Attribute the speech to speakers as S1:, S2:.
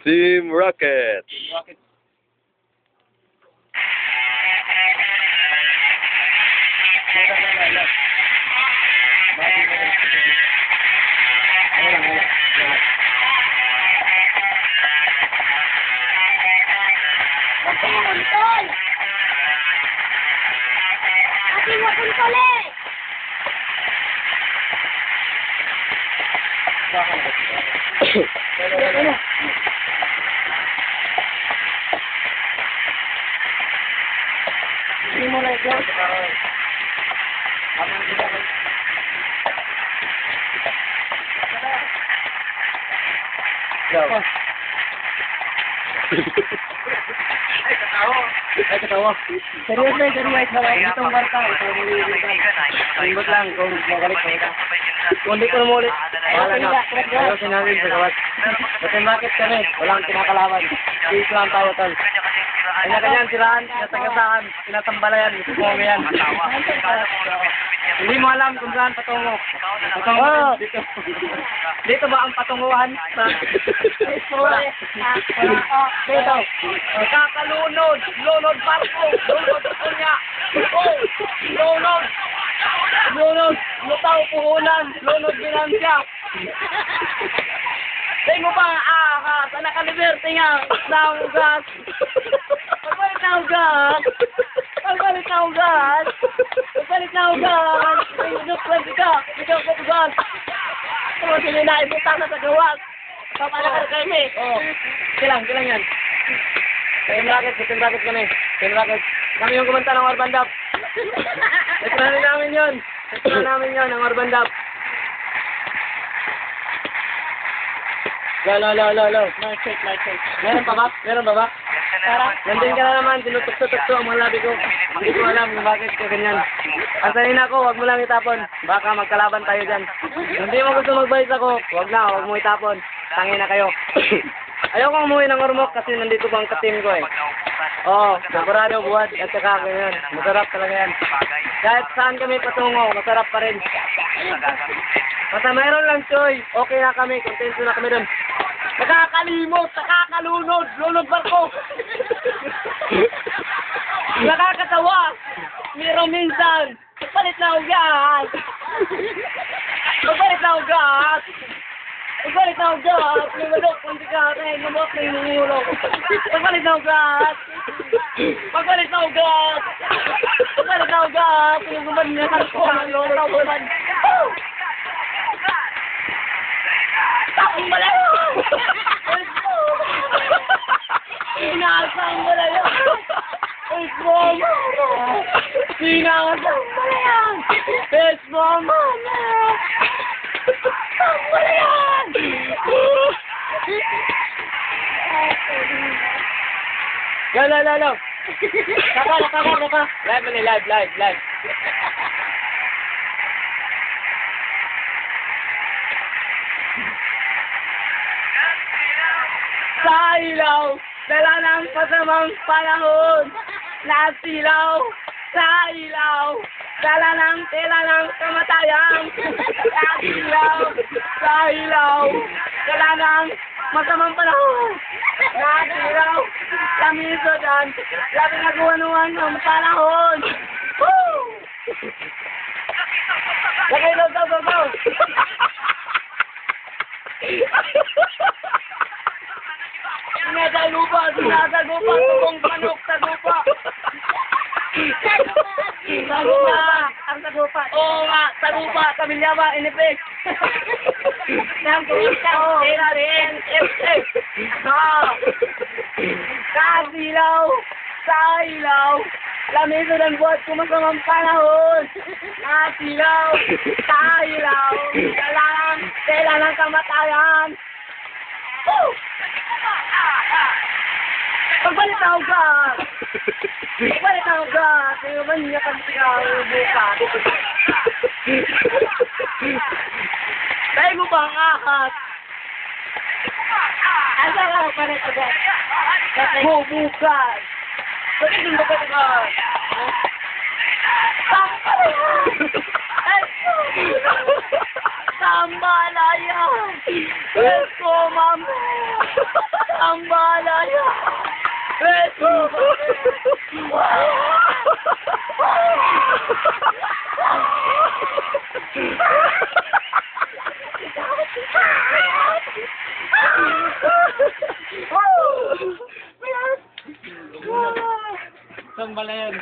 S1: Team Rocket.
S2: Rocket. Hindi mo na ito. Ay, katawa. Seryoso na, seryoso. Itong barka. Imbot lang kung magalit ka. Kung di ko namulit, wala na. Seryoso namin sa gawas. Kasi bakit kami? Walang kinakalaban. Please lang tayo, tol. Kanya-kanyan, siraan, sinasagasaan, sinatambalayan, sukumayan. Hindi mo alam kung saan patungo. Patungo dito. Dito ba ang patunguhan? Dito. Kakalunod. Lunod barko. Lunod kunya. Lunod. Lunod. Lutaw puhunan. Lunod binansya. Tingko pa ahas. Anak ka-liberty nga. Naugas. Pagbalit na ugas. Pagbalit na ugas. Pagbalit na ugas. Nuklas ka. Ikaw ka ugas. Kung sila na ibutang na sa gawas. Papala ka na kayo eh. Oo. Kilang yan. Team Rocket kami. Team Rocket. Kami yung kumanta ng Urban Dap. Explain namin yun. Ang Urban Dap. Lo. Mic check. Meron pa ba? Nandun ka na naman, tinutukso-tukso ang mga labi ko. Hindi ko alam kung bakit ka ganyan. Ang sanin ako, huwag mo lang itapon. Baka magkalaban tayo dyan. Hindi mo gusto magbayis ako, huwag mo itapon. Tangin na kayo. Ayoko umuwi ng Ormoc kasi nandito bang ka-team ko eh. Oo, sigurado buhat at saka ganyan. Masarap talaga yan. Kahit saan kami patungo, masarap pa rin. Basta mayroon lang choy, okay na kami, kontento na kami dun. Nakakalimot, nakakalunod, lunod barko. Nakakatawa, mayroon minsan. Magpalit na ugat. May manok, hindi ka rin, namok na yung ulo. Magpalit na ugat. Pinagumad niya sa ko, lolo, buman. Takong malayo! Sinasang malayo! It's mama! Sinasang malayo! It's mama! Takong malayo! Lo! Kaka! Live. Sa ilaw, dala ng pasamang panahon. Nasilaw, sa ilaw, dala ng tela ng kamatayan. Nasilaw, sa ilaw, dala ng masamang panahon. Nasilaw, lamisodan, labi na guwanuan ng panahon. Woo! Lagay daw. Sinadagupa, kung manok, tagupa. Ang tagupa. Oo nga, tagupa, pamilya ba, inipik. Nang kumita, Kasilaw, sa ilaw, lamiso ng buhat kumasamang panahon. Nasilaw, sa ilaw, tela ng kamatayan. Woo! Pagbalik na ugat! Hindi ba niya pagsigaw bukat? Tayo mo ba ang ahas? Asa ka ang palit ugat? Bukat! Bakit yung bukat ugat? Ay! Ang bahala yan! Let's go, mami! Ang bahala yan! Let's go, mami! Saan ba na yan?